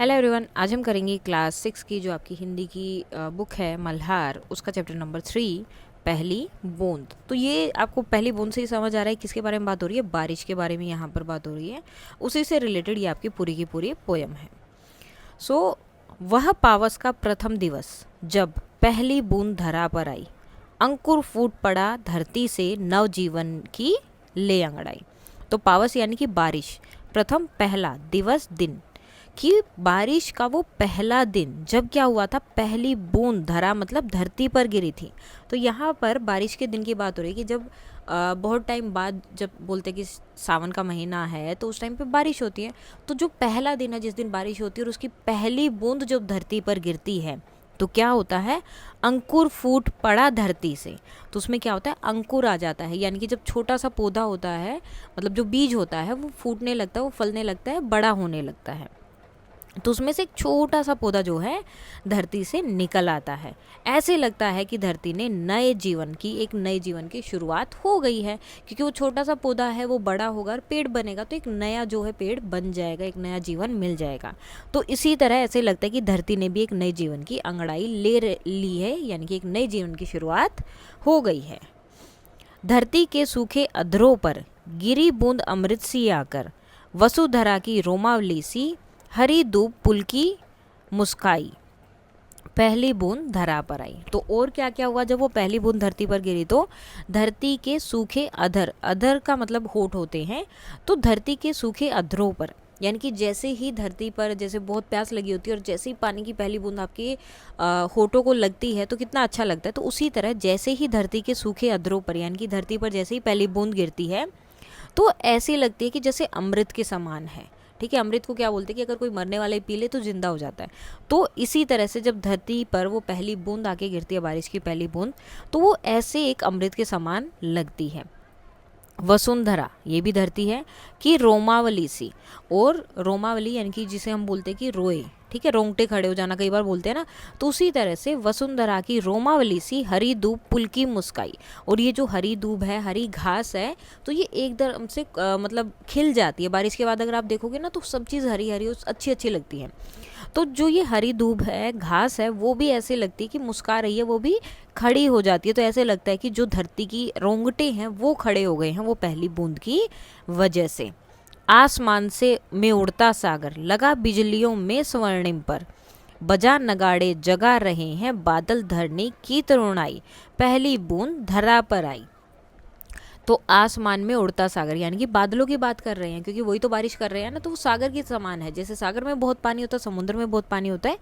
Hello everyone, आज हम करेंगे क्लास 6 की जो आपकी हिंदी की बुक है मल्हार, उसका चैप्टर नंबर 3 पहली बूंद। तो ये आपको पहली बूंद से ही समझ आ रहा है किसके बारे में बात हो रही है, बारिश के बारे में यहाँ पर बात हो रही है। उसी से रिलेटेड ये आपकी पूरी की पूरी पोयम है। सो वह पावस का प्रथम दिवस जब पहली बूंद धरा पर आई, अंकुर फूट पड़ा धरती से नवजीवन की ले अंगड़ाई। तो पावस यानी कि बारिश, प्रथम पहला, दिवस दिन, कि बारिश का वो पहला दिन जब क्या हुआ था, पहली बूंद धरा मतलब धरती पर गिरी थी। तो यहाँ पर बारिश के दिन की बात हो रही है कि जब बहुत टाइम बाद, जब बोलते हैं कि सावन का महीना है तो उस टाइम पे बारिश होती है। तो जो पहला दिन है जिस दिन बारिश होती है और उसकी पहली बूंद जब धरती पर गिरती है तो क्या होता है, अंकुर फूट पड़ा धरती से। तो उसमें क्या होता है, अंकुर आ जाता है, यानी कि जब छोटा सा पौधा होता है, मतलब जो बीज होता है वो फूटने लगता है, वो फलने लगता है, बड़ा होने लगता है। तो उसमें से एक छोटा सा पौधा जो है धरती से निकल आता है। ऐसे लगता है कि धरती ने नए जीवन की, एक नए जीवन की शुरुआत हो गई है, क्योंकि वो छोटा सा पौधा है, वो बड़ा होगा और पेड़ बनेगा, तो एक नया जो है पेड़ बन जाएगा, एक नया जीवन मिल जाएगा। तो इसी तरह ऐसे लगता है कि धरती ने भी एक नए जीवन की अंगड़ाई ले ली है, यानी कि एक नए जीवन की शुरुआत हो गई है। धरती के सूखे अधरों पर गिरी बूंद अमृत सी आकर, वसुधरा की रोमावली सी हरी धूप पुलकी मुस्काई, पहली बूंद धरा पर आई। तो और क्या क्या हुआ जब वो पहली बूंद धरती पर गिरी, तो धरती के सूखे अधर, अधर का मतलब होठ होते हैं, तो धरती के सूखे अधरों पर, यानी कि जैसे ही धरती पर, जैसे बहुत प्यास लगी होती है और जैसे ही पानी की पहली बूंद आपके होठों को लगती है तो कितना अच्छा लगता है। तो उसी तरह जैसे ही धरती के सूखे अधरों पर, यानी कि धरती पर जैसे ही पहली बूंद गिरती है तो ऐसी लगती है कि जैसे अमृत के समान है। ठीक है, अमृत को क्या बोलते हैं कि अगर कोई मरने वाला पी ले तो जिंदा हो जाता है। तो इसी तरह से जब धरती पर वो पहली बूंद आके गिरती है, बारिश की पहली बूंद, तो वो ऐसे एक अमृत के समान लगती है। वसुंधरा, ये भी धरती है, कि रोमावली सी, और रोमावली यानी कि जिसे हम बोलते हैं कि रोए, ठीक है, रोंगटे खड़े हो जाना कई बार बोलते हैं ना, तो उसी तरह से वसुंधरा की रोमावली सी हरी धूप पुलकी मुस्काई। और ये जो हरी धूप है, हरी घास है, तो ये एकदम से मतलब खिल जाती है। बारिश के बाद अगर आप देखोगे ना तो सब चीज़ हरी हरी अच्छी अच्छी लगती है। तो जो ये हरी धूप है, घास है, वो भी ऐसे लगती है कि मुस्का रही है, वो भी खड़ी हो जाती है। तो ऐसे लगता है कि जो धरती की रोंगटे हैं वो खड़े हो गए हैं वो पहली बूंद की वजह से। आसमान से में उड़ता सागर लगा बिजलियों में स्वर्णिम पर, बजा नगाड़े जगा रहे हैं बादल धरने की तरुणाई, पहली बूंद धरा पर आई। तो आसमान में उड़ता सागर, यानी कि बादलों की बात कर रहे हैं, क्योंकि वही तो बारिश कर रहे हैं ना, तो वो सागर के समान है। जैसे सागर में बहुत पानी होता है, समुद्र में बहुत पानी होता है,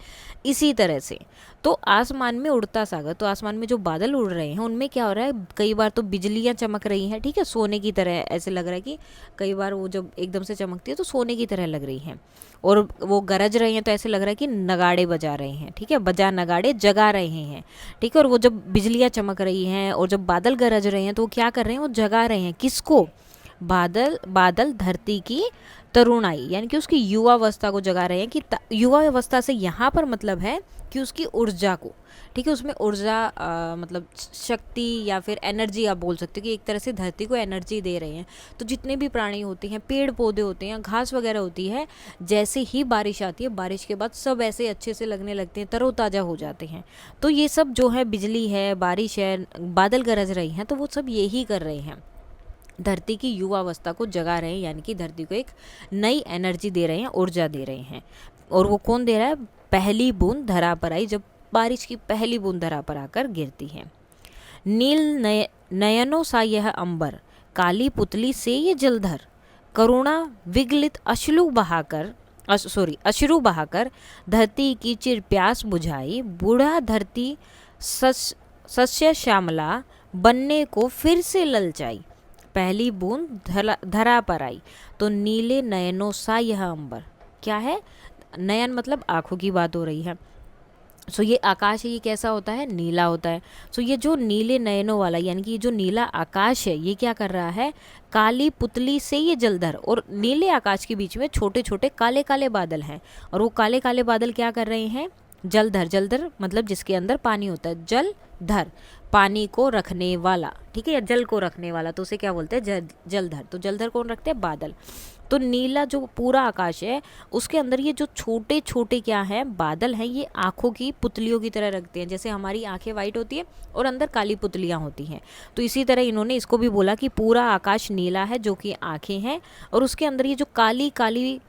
इसी तरह से। तो आसमान में उड़ता सागर, तो आसमान में जो बादल उड़ रहे हैं उनमें क्या हो रहा है, कई बार तो बिजलियां चमक रही हैं, ठीक है, सोने की तरह ऐसे लग रहा है कि कई बार वो जब एकदम से चमकती है तो सोने की तरह लग रही हैं। और वो गरज रहे हैं तो ऐसे लग रहा है कि नगाड़े बजा रहे हैं, ठीक है, बजा नगाड़े जगा रहे हैं, ठीक है। और वो जब बिजलियां चमक रही हैं और जब बादल गरज रहे हैं तो वो क्या कर रहे हैं, वो जगा रहे हैं किसको, बादल, बादल धरती की तरुणाई, यानी कि उसकी युवावस्था को जगा रहे हैं। कि युवावस्था से यहाँ पर मतलब है कि उसकी ऊर्जा को, ठीक है, उसमें ऊर्जा मतलब शक्ति या फिर एनर्जी आप बोल सकते हो, कि एक तरह से धरती को एनर्जी दे रहे हैं। तो जितने भी प्राणी होते हैं, पेड़ पौधे होते हैं, घास वगैरह होती है, जैसे ही बारिश आती है, बारिश के बाद सब ऐसे अच्छे से लगने लगते हैं, तरोताज़ा हो जाते हैं। तो ये सब जो है, बिजली है, बारिश है, बादल गरज रही हैं, तो वो सब यही कर रहे हैं, धरती की युवावस्था को जगा रहे हैं, यानी कि धरती को एक नई एनर्जी दे रहे हैं, ऊर्जा दे रहे हैं। और वो कौन दे रहा है, पहली बूंद धरा पर आई, जब बारिश की पहली बूंद धरा पर आकर गिरती है। नील नयनों सा यह अंबर, काली पुतली से ये जलधर, करुणा विगलित अश्रु बहाकर धरती की चिर प्यास बुझाई, बूढ़ा धरती सस्य श्यामला बनने को फिर से ललचाई, पहली बूंद धरा पर आई। तो नीले नयनों सा यह अंबर, क्या है, नयन मतलब आंखों की बात हो रही है। सो ये आकाश है, ये कैसा होता है, नीला होता है। सो ये जो नीले नयनों वाला, यानी कि ये जो नीला आकाश है, ये क्या कर रहा है, काली पुतली से ये जलधर, और नीले आकाश के बीच में छोटे छोटे काले काले बादल हैं, और वो काले काले बादल क्या कर रहे हैं, जलधर, जलधर मतलब जिसके अंदर पानी होता है, जलधर पानी को रखने वाला, ठीक है, या जल को रखने वाला, तो उसे क्या बोलते हैं, जलधर। तो जलधर कौन रखते हैं, बादल। तो नीला जो पूरा आकाश है उसके अंदर ये जो छोटे छोटे क्या हैं, बादल हैं, ये आँखों की पुतलियों की तरह रखते हैं। जैसे हमारी आंखें वाइट होती है और अंदर काली पुतलियाँ होती हैं, तो इसी तरह इन्होंने इसको भी बोला कि पूरा आकाश नीला है जो कि आँखें हैं, और उसके अंदर ये जो काली काली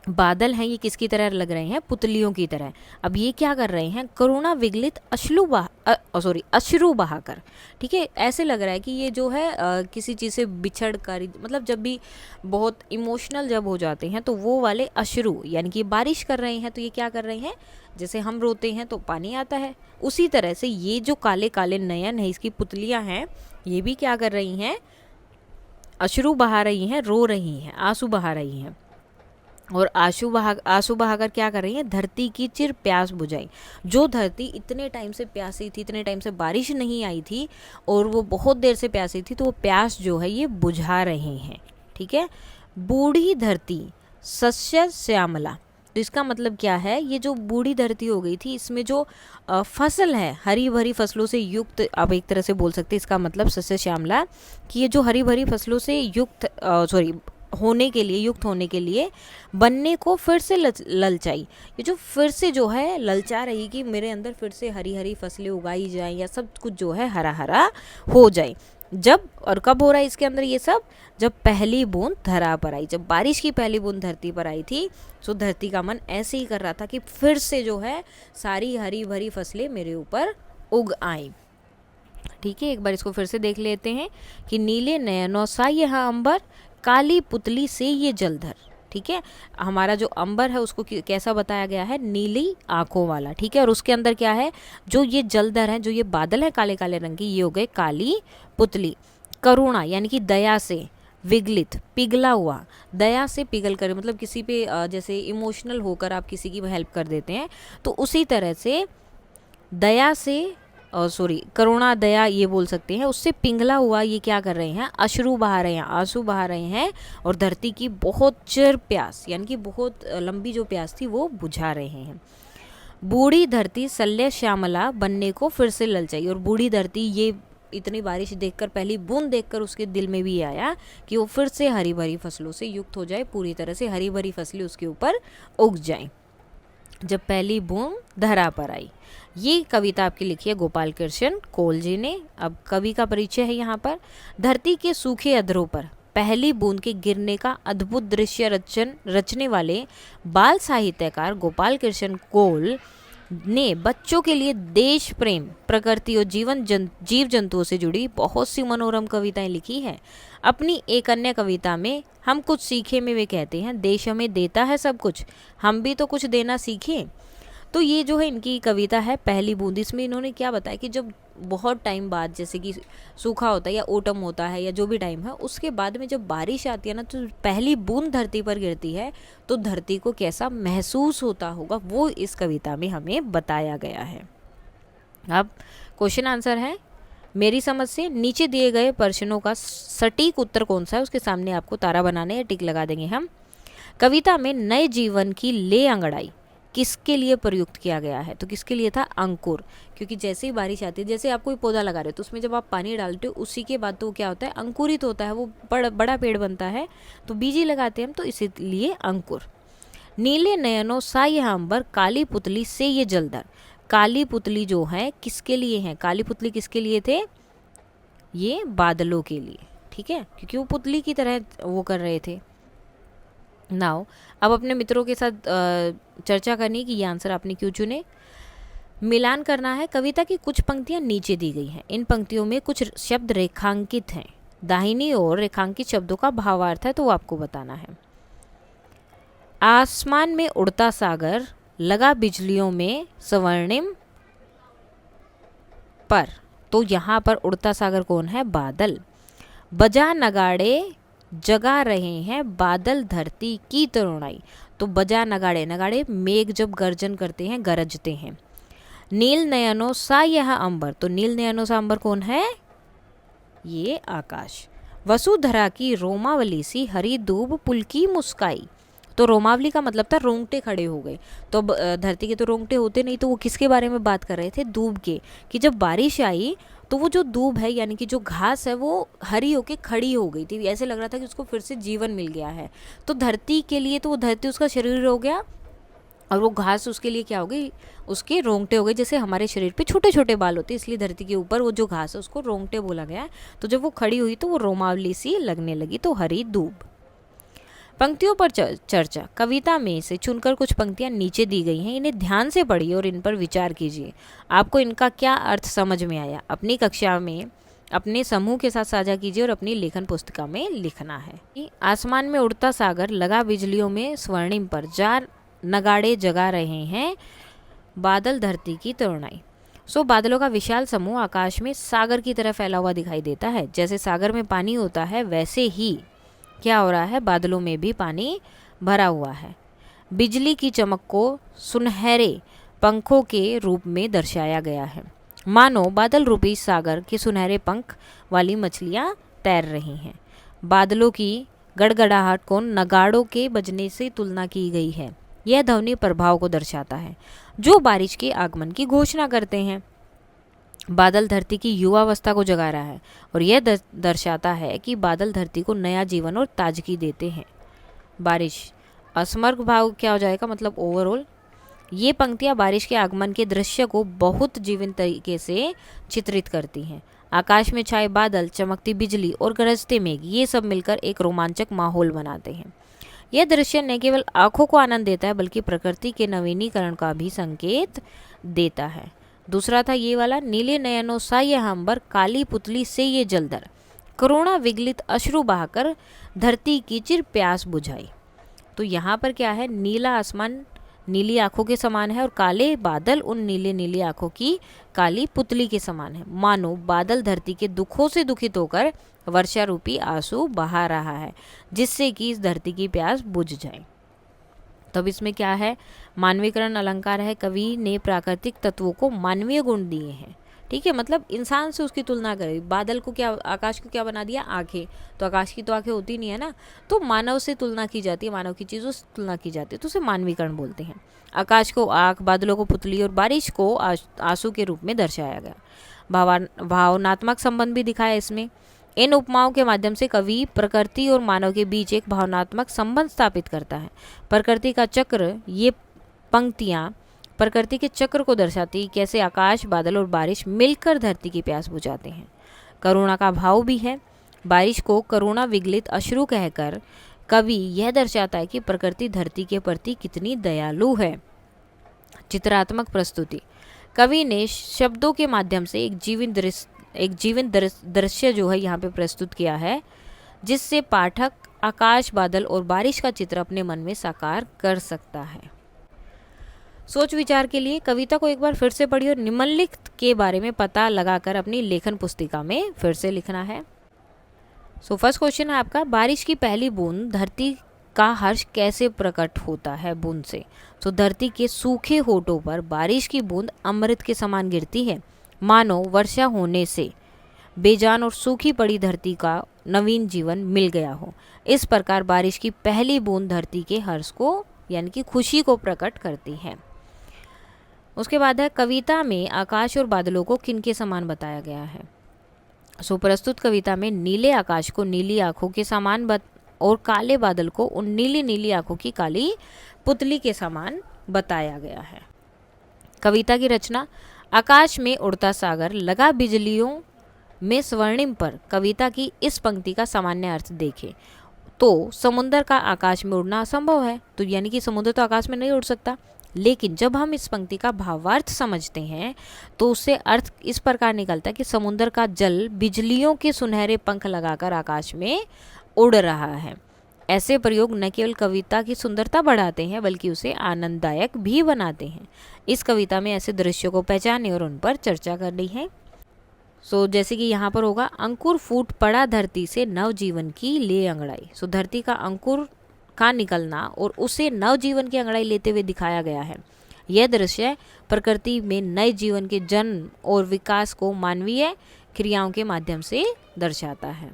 बादल हैं ये किसकी तरह लग रहे हैं, पुतलियों की तरह। अब ये क्या कर रहे हैं, करुणा विगलित अश्रु बहाकर, ठीक है, ऐसे लग रहा है कि ये जो है किसी चीज़ से बिछड़ कर, मतलब जब भी बहुत इमोशनल जब हो जाते हैं तो वो वाले अश्रु, यानी कि बारिश कर रहे हैं, तो ये क्या कर रहे हैं, जैसे हम रोते हैं तो पानी आता है, उसी तरह से ये जो काले काले नयन है, इसकी पुतलियाँ हैं, ये भी क्या कर रही हैं, अश्रु बहा रही हैं, रो रही हैं, आंसू बहा रही हैं। और आंसू बहाकर क्या कर रही है, धरती की चिर प्यास बुझाई। जो धरती इतने टाइम से प्यासी थी, इतने टाइम से बारिश नहीं आई थी और वो बहुत देर से प्यासी थी, तो वो प्यास जो है ये बुझा रहे हैं, ठीक है। बूढ़ी धरती सस्य श्यामला, तो इसका मतलब क्या है, ये जो बूढ़ी धरती हो गई थी, इसमें जो फसल है हरी भरी फसलों से युक्त, आप एक तरह से बोल सकते हैं इसका मतलब सस्य श्यामला, कि ये जो हरी भरी फसलों से युक्त युक्त होने के लिए बनने को फिर से ललचाई। ये जो फिर से जो है ललचा रही कि मेरे अंदर फिर से हरी हरी फसलें उगाई जाएं या सब कुछ जो है हरा हरा हो जाए। जब और कब हो रहा है इसके अंदर ये सब, जब पहली बूंद धरा पर आई, जब बारिश की पहली बूंद धरती पर आई थी, तो धरती का मन ऐसे ही कर रहा था कि फिर से जो है सारी हरी भरी फसलें मेरे ऊपर उग आएं। ठीक है, एक बार इसको फिर से देख लेते हैं कि नीले नयनों सा यह अंबर, काली पुतली से ये जलधर। ठीक है, हमारा जो अंबर है उसको कैसा बताया गया है, नीली आंखों वाला। ठीक है, और उसके अंदर क्या है, जो ये जलधर है, जो ये बादल है काले काले रंग की, ये हो गए काली पुतली। करुणा यानी कि दया से, विगलित पिघला हुआ, दया से पिघल कर, मतलब किसी पे जैसे इमोशनल होकर आप किसी की हेल्प कर देते हैं, तो उसी तरह से दया से करुणा दया ये बोल सकते हैं, उससे पिघला हुआ ये क्या कर रहे हैं, अश्रु बहा रहे हैं, आंसू बहा रहे हैं, और धरती की बहुत चिर प्यास यानी कि बहुत लंबी जो प्यास थी वो बुझा रहे हैं। बूढ़ी धरती सल्य श्यामला बनने को फिर से ललचाई, और बूढ़ी धरती ये इतनी बारिश देखकर, पहली बूंद देखकर उसके दिल में भी आया कि वो फिर से हरी भरी फसलों से युक्त हो जाए, पूरी तरह से हरी भरी फसलें उसके ऊपर उग जाएं। जब पहली बूंद धरा पर आई। ये कविता आपकी लिखी है गोपाल कृष्ण कोल जी ने। अब कवि का परिचय है यहाँ पर। धरती के सूखे अधरों पर पहली बूंद के गिरने का अद्भुत दृश्य रचने वाले बाल साहित्यकार गोपाल कृष्ण कोल ने बच्चों के लिए देश प्रेम, प्रकृति और जीव जंतुओं से जुड़ी बहुत सी मनोरम कविताएं लिखी है। अपनी एक अन्य कविता में हम कुछ सीखे में वे कहते हैं, देश हमें देता है सब कुछ, हम भी तो कुछ देना सीखें। तो ये जो है इनकी कविता है पहली बूंद। इसमें इन्होंने क्या बताया कि जब बहुत टाइम बाद, जैसे कि सूखा होता है या ओटम होता है या जो भी टाइम है, उसके बाद में जब बारिश आती है ना, तो पहली बूंद धरती पर गिरती है तो धरती को कैसा महसूस होता होगा, वो इस कविता में हमें बताया गया है। अब क्वेश्चन आंसर है मेरी समझ से नीचे दिए गए प्रश्नों का सटीक उत्तर कौन सा है, उसके सामने आपको तारा बनाने या टिक लगा देंगे हम। कविता में नए जीवन की ले अंगड़ाई किसके लिए प्रयुक्त किया गया है, तो किसके लिए था, अंकुर। क्योंकि जैसे ही बारिश आती है, जैसे आप कोई पौधा लगा रहे हो तो उसमें जब आप पानी डालते हो उसी के बाद तो क्या होता है, अंकुरित होता है, वो बड़ा पेड़ बनता है, तो बीज ही लगाते हैं हम, तो इसीलिए अंकुर। नीले नयनों सा यह अंबर, काली पुतली से ये जलधर। काली पुतली जो है किसके लिए है, काली पुतली किसके लिए थे, ये बादलों के लिए। ठीक है, क्योंकि वो पुतली की तरह वो कर रहे थे। नाउ अब अपने मित्रों के साथ चर्चा करनी कि ये आंसर आपने क्यों चुने। मिलान करना है। कविता की कुछ पंक्तियां नीचे दी गई हैं, इन पंक्तियों में कुछ शब्द रेखांकित हैं, दाहिनी ओर रेखांकित शब्दों का भावार्थ है तो वो आपको बताना है। आसमान में उड़ता सागर, लगा बिजलियों में स्वर्णिम पर, तो यहाँ पर उड़ता सागर कौन है, बादल। बजा नगाड़े जगा रहे हैं बादल धरती की तरुणाई, तो बजा नगाड़े, नगाड़े मेघ जब गर्जन करते हैं, गरजते हैं। नील नयनों सा यह अंबर, तो नील नयनों सा अंबर कौन है, ये आकाश। वसुधरा की रोमावली सी हरी दूब पुलकी मुस्काई, तो रोमावली का मतलब था रोंगटे खड़े हो गए, तो धरती के तो रोंगटे होते नहीं, तो वो किसके बारे में बात कर रहे थे, दूब के, कि जब बारिश आई तो वो जो दूब है यानी कि जो घास है वो हरी होके खड़ी हो गई थी, ऐसे लग रहा था कि उसको फिर से जीवन मिल गया है। तो धरती के लिए तो वो धरती उसका शरीर हो गया, और वो घास उसके लिए क्या हो गई, उसके रोंगटे हो गए। जैसे हमारे शरीर पे छोटे छोटे बाल होते हैं, इसलिए धरती के ऊपर वो जो घास है उसको रोंगटे बोला गया है। तो जब वो खड़ी हुई तो वो रोमावली सी लगने लगी, तो हरी दूब। पंक्तियों पर चर्चा। कविता में से चुनकर कुछ पंक्तियां नीचे दी गई हैं, इन्हें ध्यान से पढ़िए और इन पर विचार कीजिए। आपको इनका क्या अर्थ समझ में आया, अपनी कक्षा में अपने समूह के साथ साझा कीजिए और अपनी लेखन पुस्तिका में लिखना है। आसमान में उड़ता सागर, लगा बिजलियों में स्वर्णिम पर, जार नगाड़े जगा रहे हैं बादल धरती की तरुणाई। बादलों का विशाल समूह आकाश में सागर की तरह फैला हुआ दिखाई देता है। जैसे सागर में पानी होता है, वैसे ही क्या हो रहा है, बादलों में भी पानी भरा हुआ है। बिजली की चमक को सुनहरे पंखों के रूप में दर्शाया गया है, मानो बादल रूपी सागर के सुनहरे पंख वाली मछलियां तैर रही हैं। बादलों की गड़गड़ाहट को नगाड़ों के बजने से तुलना की गई है। यह ध्वनि प्रभाव को दर्शाता है जो बारिश के आगमन की घोषणा करते हैं। बादल धरती की युवावस्था को जगा रहा है और यह दर्शाता है कि बादल धरती को नया जीवन और ताजगी देते हैं। बारिश असमर्ग भाव क्या हो जाएगा, मतलब ओवरऑल। ये पंक्तियां बारिश के आगमन के दृश्य को बहुत जीवंत तरीके से चित्रित करती हैं। आकाश में छाए बादल, चमकती बिजली और गरजते मेघ, ये सब मिलकर एक रोमांचक माहौल बनाते हैं। यह दृश्य न केवल आंखों को आनंद देता है बल्कि प्रकृति के नवीनीकरण का भी संकेत देता है। दूसरा था ये वाला, नीले नयनों सा ये अंबर, काली पुतली से ये जलधर, करुणा विगलित अश्रु बहाकर धरती की चिर प्यास बुझाई। तो यहाँ पर क्या है, नीला आसमान नीली आंखों के समान है और काले बादल उन नीले नीली आंखों की काली पुतली के समान है। मानो बादल धरती के दुखों से दुखित होकर वर्षा रूपी आंसू बहा रहा है, जिससे कि इस धरती की प्यास बुझ जाए। तब इसमें क्या है, मानवीकरण अलंकार है। कवि ने प्राकृतिक तत्वों को मानवीय गुण दिए हैं। ठीक है, मतलब इंसान से उसकी तुलना करें। बादल को क्या, आकाश को क्या बना दिया, आंखें। तो आकाश की तो आंखें होती नहीं है ना, तो मानव से तुलना की जाती है, मानव की चीज़ों से तुलना की जाती है, तो उसे मानवीकरण बोलते हैं। आकाश को आँख, बादलों को पुतली और बारिश को आंसू के रूप में दर्शाया गया। भावनात्मक संबंध भी दिखाया इसमें। इन उपमाओं के माध्यम से कवि प्रकृति और मानव के बीच एक भावनात्मक संबंध स्थापित करता है। प्रकृति का चक्र, ये पंक्तियाँ प्रकृति के चक्र को दर्शाती, कैसे आकाश, बादल और बारिश मिलकर धरती की प्यास बुझाते हैं। करुणा का भाव भी है। बारिश को करुणा विगलित अश्रु कहकर कवि यह दर्शाता है कि प्रकृति धरती के प्रति कितनी दयालु है। चित्रात्मक प्रस्तुति, कवि ने शब्दों के माध्यम से एक जीवंत दृश्य जो है यहाँ पे प्रस्तुत किया है, जिससे पाठक आकाश, बादल और बारिश का चित्र अपने मन में साकार कर सकता है। सोच विचार के लिए कविता को एक बार फिर से पढ़िए और निम्नलिखित के बारे में पता लगाकर अपनी लेखन पुस्तिका में फिर से लिखना है। फर्स्ट क्वेश्चन है आपका, बारिश की पहली बूंद धरती का हर्ष कैसे प्रकट होता है बूंद से। धरती के सूखे होठों पर बारिश की बूंद अमृत के समान गिरती है, मानो वर्षा होने से बेजान और सूखी पड़ी धरती का नवीन जीवन मिल गया हो। इस प्रकार बारिश की पहली बूंद धरती के हर्ष को यानी कि खुशी को प्रकट करती है। उसके बाद है, कविता में आकाश और बादलों को किनके समान बताया गया है। प्रस्तुत कविता में नीले आकाश को नीली आंखों के समान और काले बादल को उन नीली नीली आंखों की काली पुतली के समान बताया गया है। कविता की रचना, आकाश में उड़ता सागर, लगा बिजलियों में स्वर्णिम पर। कविता की इस पंक्ति का सामान्य अर्थ देखें तो समुद्र का आकाश में उड़ना असंभव है, तो यानी कि समुद्र तो आकाश में नहीं उड़ सकता। लेकिन जब हम इस पंक्ति का भावार्थ समझते हैं तो उससे अर्थ इस प्रकार निकलता है कि समुद्र का जल बिजलियों के सुनहरे पंख लगाकर आकाश में उड़ रहा है। ऐसे प्रयोग न केवल कविता की सुंदरता बढ़ाते हैं बल्कि उसे आनंददायक भी बनाते हैं। इस कविता में ऐसे दृश्यों को पहचाने और उन पर चर्चा करनी है। जैसे कि यहाँ पर होगा, अंकुर फूट पड़ा धरती से नवजीवन की ले अंगड़ाई। धरती का अंकुर का निकलना और उसे नवजीवन की अंगड़ाई लेते हुए दिखाया गया है। यह दृश्य प्रकृति में नए जीवन के जन्म और विकास को मानवीय क्रियाओं के माध्यम से दर्शाता है।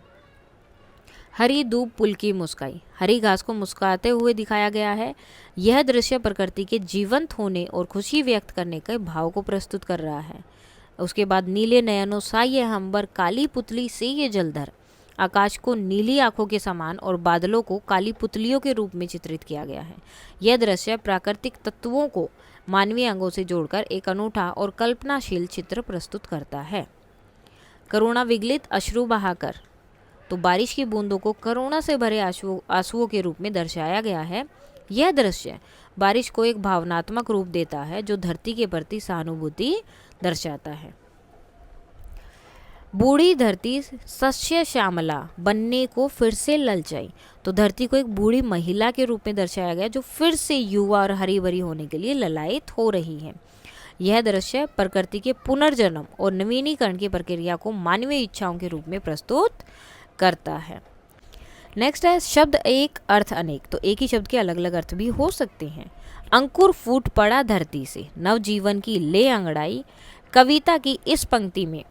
हरी दूब पुल की मुस्काई, हरी घास को मुस्कुराते हुए दिखाया गया है। यह दृश्य प्रकृति के जीवंत होने और खुशी व्यक्त करने के भाव को प्रस्तुत कर रहा है। उसके बाद नीले नयनों सा ये अंबर, काली पुतली से ये जलधर। आकाश को नीली आंखों के समान और बादलों को काली पुतलियों के रूप में चित्रित किया गया है। यह दृश्य प्राकृतिक तत्वों को मानवीय अंगों से जोड़कर एक अनूठा और कल्पनाशील चित्र प्रस्तुत करता है। करुणा विगलित अश्रु बहाकर, तो बारिश की बूंदों को करुणा से भरे आंसुओं के रूप में दर्शाया गया है। यह दृश्य बारिश को एक भावनात्मक रूप देता है जो धरती के प्रति सहानुभूति दर्शाता है। बूढ़ी धरती सस्य श्यामला बनने को फिर से ललचाई, तो धरती को एक बूढ़ी महिला के रूप में दर्शाया गया जो फिर से युवा और हरी भरी होने के लिए ललायित हो रही है। यह दृश्य प्रकृति के पुनर्जन्म और नवीनीकरण की प्रक्रिया को मानवीय इच्छाओं के रूप में प्रस्तुत करता है। नेक्स्ट है शब्द एक अर्थ अनेक, तो एक ही शब्द के अलग अलग अर्थ भी हो सकते हैं। अंकुर फूट पड़ा धरती से, नवजीवन की ले अंगड़ाई। कविता की इस पंक्ति में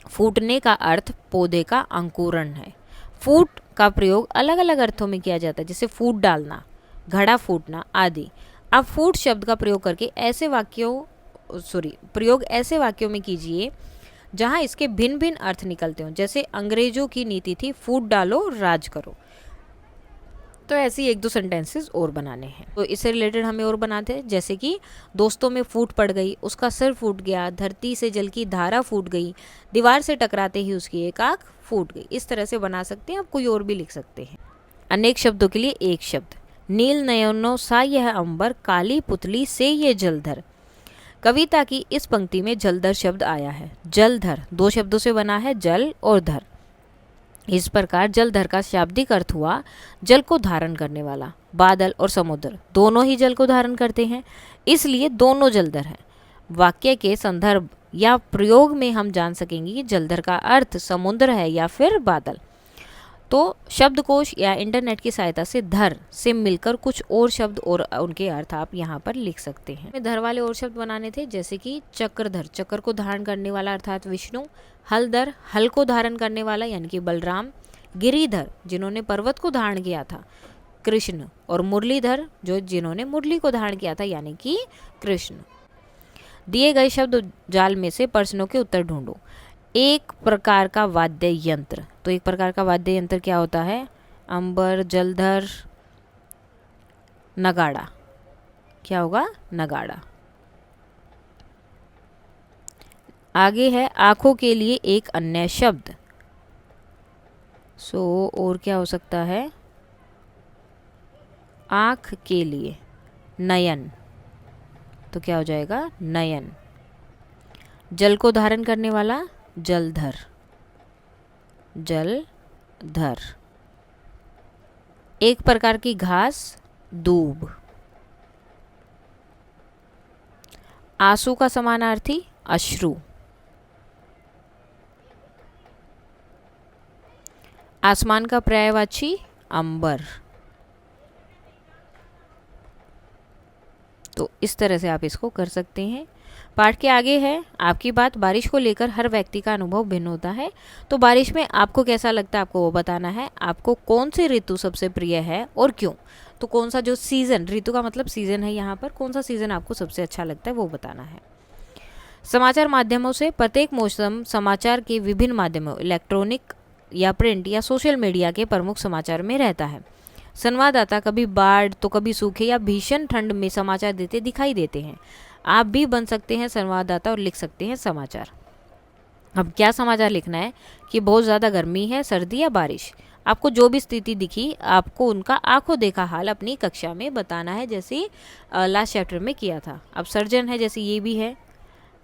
फूटने का अर्थ पौधे का अंकुरण है। फूट का प्रयोग अलग अलग अर्थों में किया जाता है, जैसे फूट डालना, घड़ा फूटना आदि। अब फूट शब्द का प्रयोग करके प्रयोग ऐसे वाक्यों में कीजिए जहां इसके भिन्न भिन्न अर्थ निकलते हों। जैसे अंग्रेजों की नीति थी फूट डालो राज करो। तो ऐसी एक दो सेंटेंसेस और बनाने हैं। तो इससे रिलेटेड हमें और बनाते हैं, जैसे कि दोस्तों में फूट पड़ गई, उसका सिर फूट गया, धरती से जल की धारा फूट गई, दीवार से टकराते ही उसकी एक आंख फूट गई। इस तरह से बना सकते हैं। आप कोई और भी लिख सकते हैं। अनेक शब्दों के लिए एक शब्द। नील नयनों सा यह अंबर, काली पुतली से ये जलधर। कविता की इस पंक्ति में जलधर शब्द आया है। जलधर दो शब्दों से बना है, जल और धर। इस प्रकार जलधर का शाब्दिक अर्थ हुआ जल को धारण करने वाला। बादल और समुद्र दोनों ही जल को धारण करते हैं, इसलिए दोनों जलधर हैं। वाक्य के संदर्भ या प्रयोग में हम जान सकेंगे कि जलधर का अर्थ समुद्र है या फिर बादल। तो शब्दकोश या इंटरनेट की सहायता से धर से मिलकर कुछ और शब्द और उनके अर्थ आप यहाँ पर लिख सकते हैं। धर वाले और शब्द बनाने थे, जैसे कि चक्रधर, चक्र को धारण करने वाला अर्थात विष्णु। हलधर, हल को धारण करने वाला यानी कि बलराम। गिरिधर, जिन्होंने पर्वत को धारण किया था, कृष्ण। और मुरलीधर, जिन्होंने मुरली को धारण किया था यानी कि कृष्ण। दिए गए शब्द जाल में से प्रश्नों के उत्तर ढूंढो। एक प्रकार का वाद्य यंत्र, तो एक प्रकार का वाद्य यंत्र क्या होता है? अंबर, जलधर, नगाड़ा। क्या होगा? नगाड़ा। आगे है आंखों के लिए एक अन्य शब्द। और क्या हो सकता है? आंख के लिए नयन, तो क्या हो जाएगा? नयन। जल को धारण करने वाला जलधर, जलधर। एक प्रकार की घास दूब। आंसू का समानार्थी अश्रु। आसमान का पर्यायवाची अंबर। तो इस तरह से आप इसको कर सकते हैं। पाठ के आगे है आपकी बात। बारिश को लेकर हर व्यक्ति का अनुभव भिन्न होता है, तो बारिश में आपको कैसा लगता है आपको वो बताना है। आपको कौन सी ऋतु सबसे प्रिय है और क्यों? तो कौन सा जो सीज़न, ऋतु का मतलब सीज़न है यहाँ पर, कौन सा सीज़न आपको सबसे अच्छा लगता है वो बताना है। समाचार माध्यमों से प्रत्येक मौसम समाचार के विभिन्न माध्यमों, इलेक्ट्रॉनिक या प्रिंट या सोशल मीडिया के प्रमुख समाचार में रहता है। संवाददाता कभी बाढ़ तो कभी सूखे या भीषण ठंड में समाचार देते दिखाई देते हैं। आप भी बन सकते हैं संवाददाता और लिख सकते हैं समाचार। अब क्या समाचार लिखना है कि बहुत ज़्यादा गर्मी है, सर्दी या बारिश। आपको जो भी स्थिति दिखी आपको उनका आंखों देखा हाल अपनी कक्षा में बताना है, जैसे लास्ट चैप्टर में किया था। अब सर्जन है, जैसे ये भी है,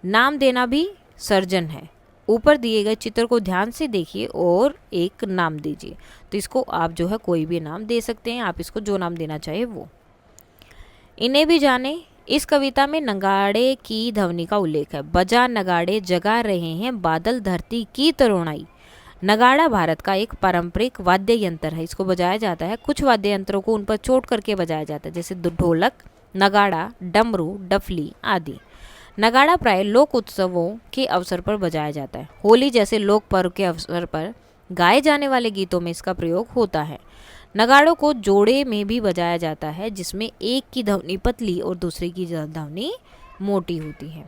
नाम देना भी सर्जन है। ऊपर दिए गए चित्र को ध्यान से देखिए और एक नाम दीजिए। तो इसको आप जो है कोई भी नाम दे सकते हैं, आप इसको जो नाम देना चाहे वो। इन्हें भी जाने। इस कविता में नगाड़े की ध्वनि का उल्लेख है। बजा नगाड़े जगा रहे हैं बादल धरती की तरोणाई। नगाड़ा भारत का एक पारंपरिक वाद्य यंत्र है, इसको बजाया जाता है। कुछ वाद्य यंत्रों को उन पर चोट करके बजाया जाता है, जैसे ढोलक, नगाड़ा, डमरू, डफली आदि। नगाड़ा प्राय लोक उत्सवों के अवसर पर बजाया जाता है। होली जैसे लोक पर्व के अवसर पर गाए जाने वाले गीतों में इसका प्रयोग होता है। नगाड़ों को जोड़े में भी बजाया जाता है, जिसमें एक की ध्वनि पतली और दूसरे की ध्वनि मोटी होती है।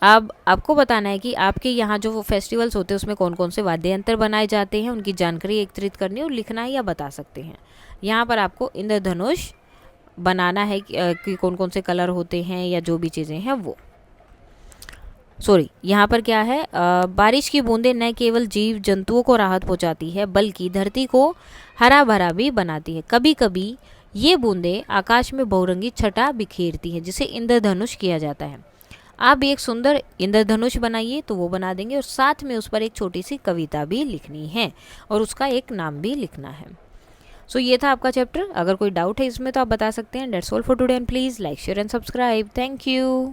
अब आपको बताना है कि आपके यहाँ जो वो फेस्टिवल्स होते हैं उसमें कौन कौन से वाद्य यंत्र बनाए जाते हैं, उनकी जानकारी एकत्रित करनी है और लिखना है या बता सकते हैं। यहाँ पर आपको इंद्रधनुष बनाना है कि कौन कौन से कलर होते हैं या जो भी चीज़ें हैं वो। सॉरी, यहाँ पर क्या है, बारिश की बूंदें न केवल जीव जंतुओं को राहत पहुँचाती है बल्कि धरती को हरा भरा भी बनाती है। कभी कभी ये बूंदें आकाश में बहुरंगी छटा बिखेरती है जिसे इंद्रधनुष किया जाता है। आप भी एक सुंदर इंद्रधनुष बनाइए, तो वो बना देंगे और साथ में उस पर एक छोटी सी कविता भी लिखनी है और उसका एक नाम भी लिखना है। सो ये था आपका चैप्टर। अगर कोई डाउट है इसमें तो आप बता सकते हैं। That's all for today and please like share and subscribe. Thank you.